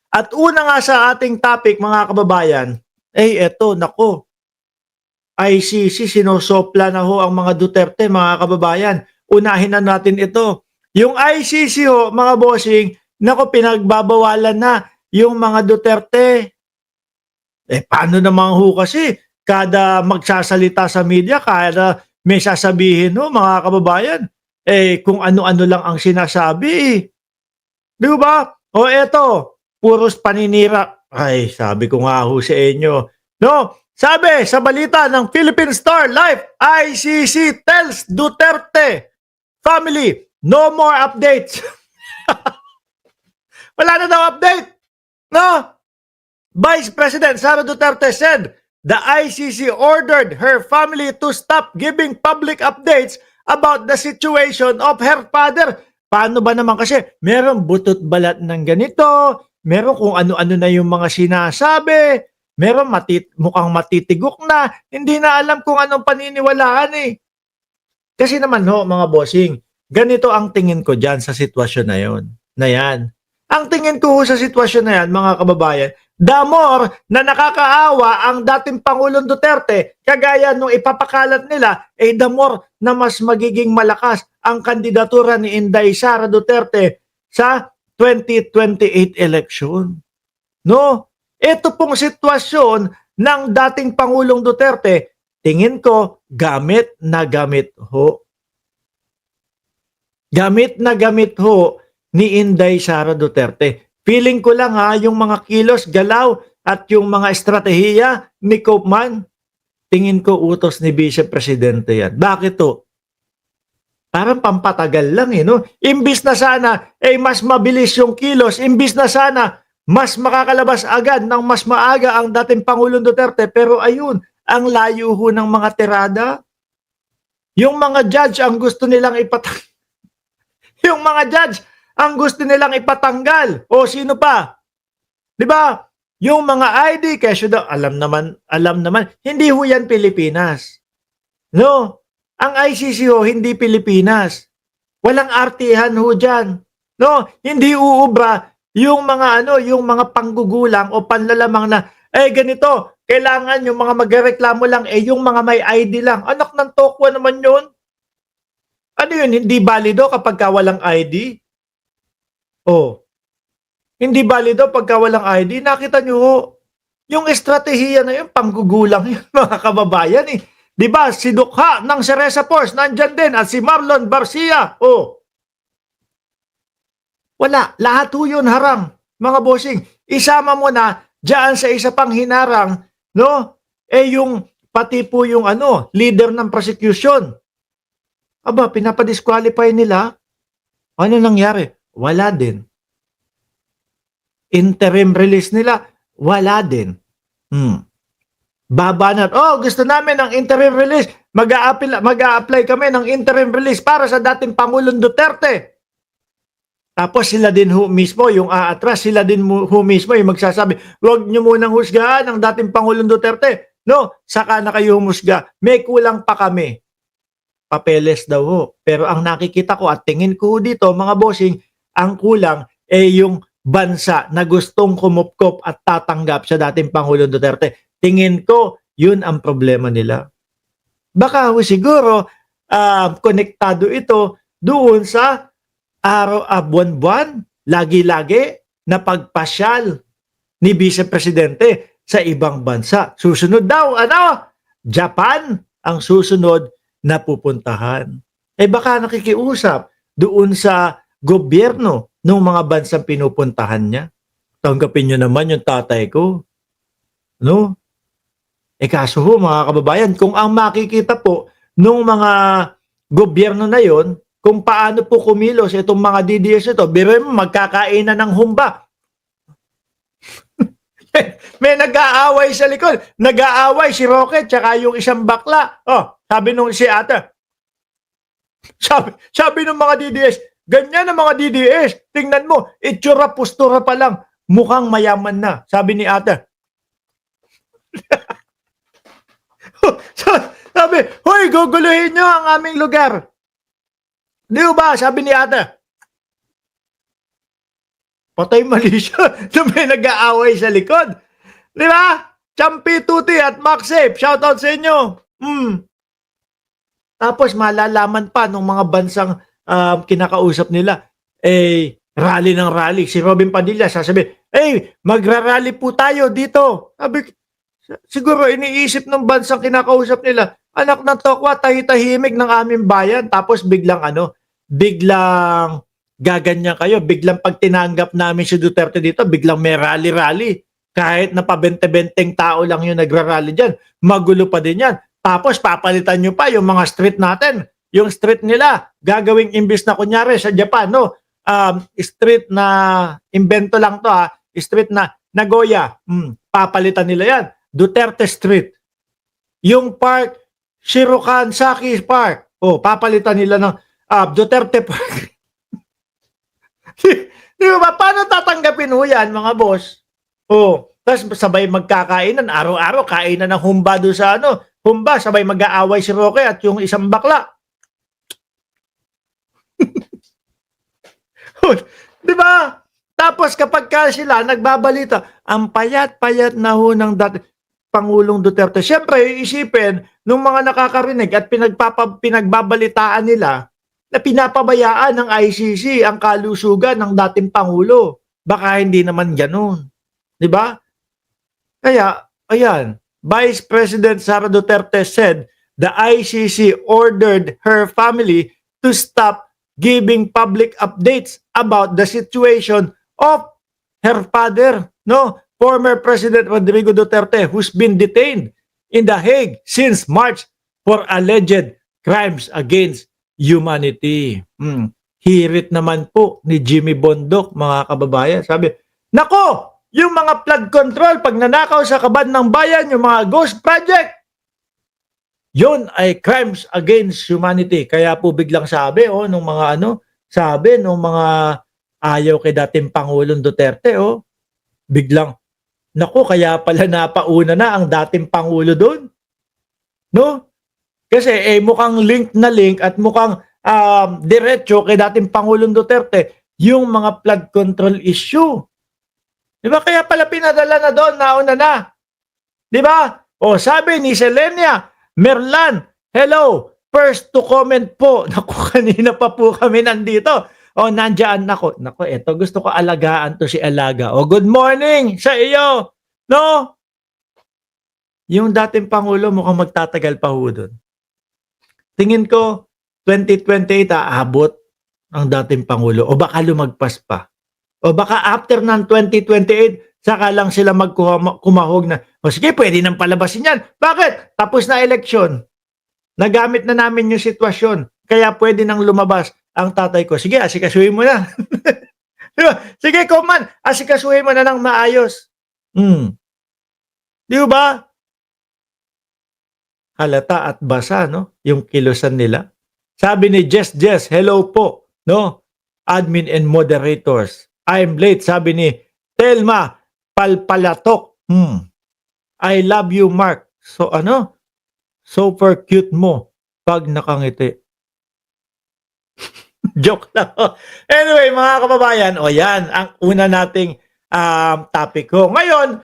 At una nga sa ating topic mga kababayan, eto nako, ICC sinosopla na ho ang mga Duterte mga kababayan. Unahin na natin ito. Yung ICC ho mga bossing, nako pinagbabawalan na yung mga Duterte. Paano naman ho kasi kada magsasalita sa media, kada may sasabihin ho mga kababayan, kung ano-ano lang ang sinasabi. Di ba? O eto, puros paninira. Ay, sabi ko nga ho sa inyo. No, sabi sa balita ng Philippine Star Life, ICC tells Duterte family, no more updates. Wala na daw update. No? Vice President Sara Duterte said the ICC ordered her family to stop giving public updates about the situation of her father. Paano ba naman kasi? Meron butot balat ng ganito, meron kung ano-ano na yung mga sinasabi, meron mukhang matitigok na, hindi na alam kung anong paniniwalaan eh. Kasi naman ho, mga bossing, ganito ang tingin ko dyan sa sitwasyon na yon. Na yan. Ang tingin ko sa sitwasyon na yan, mga kababayan, the more na nakakaawa ang dating Pangulong Duterte, kagaya nung ipapakalat nila, the more na mas magiging malakas ang kandidatura ni Inday Sara Duterte sa 2028 election. No? Ito pong sitwasyon ng dating Pangulong Duterte, tingin ko, gamit na gamit ho. Gamit na gamit ho ni Inday Sara Duterte. Feeling ko lang ha, yung mga kilos, galaw, at yung mga estratehiya ni Koopman, tingin ko utos ni Vice Presidente yan. Bakit to? Parang pampatagal lang no? Imbis na sana, mas mabilis yung kilos, imbis na sana, mas makakalabas agad ng mas maaga ang dating Pangulong Duterte, pero ayun, ang layo ho ng mga tirada. Yung mga judge ang gusto nilang yung mga judge ang gusto nilang ipatanggal. O sino pa? 'Di ba? Yung mga ID, kesyo daw, alam naman, hindi ho yan Pilipinas. No? Ang ICC ho, hindi Pilipinas. Walang artihan ho dyan. No? Hindi uubra yung mga yung mga panggugulang o panlalamang na, ganito, kailangan yung mga magreklamo lang, yung mga may ID lang. Anak ng tokwa naman yun. Ano yun? Hindi balido kapag walang ID? Oh. Hindi balido pagka walang ID. Nakita nyo ho, yung estratehiya na yun, panggugulang yun, mga kababayan eh. Diba, si Dukha ng Cereza Force, nandyan din, at si Marlon Barcia. Oh. Wala, lahat ho yun harang, mga bossing. Isama mo na, dyan sa isa pang hinarang, no? Yung, pati po yung leader ng prosecution. Aba, pinapadisqualify nila. Ano nangyari? Wala din. Interim release nila, wala din. Babanat. Gusto namin ng interim release. Mag-a-apply kami ng interim release para sa dating Pangulong Duterte. Tapos sila din ho mismo, yung aatras, sila din ho mismo yung magsasabi, huwag nyo munang husgahan ng dating Pangulong Duterte. No, saka na kayo humusga. May kulang pa kami. Papeles daw ho. Pero ang nakikita ko at tingin ko dito, mga bossing, ang kulang yung bansa na gustong kumupkop at tatanggap sa dating Pangulong Duterte. Tingin ko, yun ang problema nila. Baka siguro, konektado ito doon sa buwan-buwan, lagi-lagi na pagpasyal ni Vice Presidente sa ibang bansa. Susunod daw, Japan ang susunod na pupuntahan. Baka nakikiusap doon sa gobyerno ng mga bansang pinupuntahan niya. Tanggapin nyo naman yung tatay ko. No? Kaso ho, mga kababayan, kung ang makikita po nung mga gobyerno na yon, kung paano po kumilos itong mga DDS ito, biruin mo, magkakainan ng humba. May nag-aaway sa likod. Nag-aaway si Rocket tsaka yung isang bakla. Sabi nung si ate. Sabi ng mga DDS, ganyan ang mga DDS. Tingnan mo, itsura, postura pa lang. Mukhang mayaman na. Sabi ni ate. Sabi, hoy, guguluhin nyo ang aming lugar. Di ba? Sabi ni ate. Patay mali siya na may nag-aaway sa likod. Di ba? Champi Tuti at Maxip, shoutout sa inyo. Tapos malalaman pa nung mga bansang kinakausap nila, rally ng rally. Si Robin Padilla sasabihin, magra-rally po tayo dito. Sabi, siguro iniisip ng bansang kinakausap nila, anak ng tokwa, tahimik ng aming bayan. Tapos biglang biglang gaganyan kayo. Biglang pag tinanggap namin si Duterte dito, biglang may rally-rally. Kahit na pabente-benteng tao lang yung nagra-rally dyan, magulo pa din yan. Tapos papalitan nyo pa yung mga street natin. Yung street nila, gagawing imbis na kunyari sa Japan, no? Street na, invento lang to street na Nagoya, papalitan nila yan. Duterte Street. Yung park, Shirokan Saki Park, papalitan nila ng Duterte Park. Di ba? Paano tatanggapin ho yan, mga boss? Tapos sabay magkakainan, araw-araw, kainan ng humba doon sa humba, sabay mag-aaway si Roque at yung isang bakla. Di ba? Tapos kapag sila nagbabalita, ang payat-payat na ho ng Pangulong Duterte. Siyempre, iisipin nung mga nakakarinig at pinagbabalitaan nila na pinapabayaan ng ICC ang kalusugan ng dating Pangulo. Baka hindi naman ganun. Di ba? Kaya, ayan, Vice President Sara Duterte said the ICC ordered her family to stop giving public updates about the situation of her father, former President Rodrigo Duterte, who's been detained in The Hague since March for alleged crimes against humanity. Hirit naman po ni Jimmy Bondoc, mga kababayan. Sabi, nako, yung mga flood control, pag nanakaw sa kaban ng bayan, yung mga ghost project, yun ay crimes against humanity. Kaya po biglang sabi, nung mga nung mga ayaw kay dating Pangulong Duterte, biglang, naku, kaya pala napauna na ang dating Pangulo doon. No? Kasi mukhang link na link at mukhang diretso kay dating Pangulong Duterte yung mga flood control issue. Di ba? Kaya pala pinadala na doon, nauna na. Di ba? Sabi ni Selenia Merlan, hello, first to comment po. Naku, kanina pa po kami nandito. Nandiyan ako. Naku, eto, gusto ko alagaan to si Alaga. Good morning sa iyo. No? Yung dating Pangulo mukhang magtatagal pa ho doon. Tingin ko, 2028 aabot ang dating Pangulo. O baka lumagpas pa. O baka after ng 2028, saka lang sila kumahog na, sige, pwede nang palabasin yan. Bakit? Tapos na eleksyon. Nagamit na namin yung sitwasyon. Kaya pwede nang lumabas ang tatay ko. Sige, asikasuhin mo na. Sige, Coman, asikasuhin mo na ng maayos. Di ba? Halata at basa, no? Yung kilusan nila. Sabi ni Jess, hello po, no? Admin and moderators. I'm late, sabi ni Telma Palpalatok. I love you, Mark. So super cute mo pag nakangiti. Joke lang. Anyway, mga kababayan, yan ang una nating topic ko. Ngayon,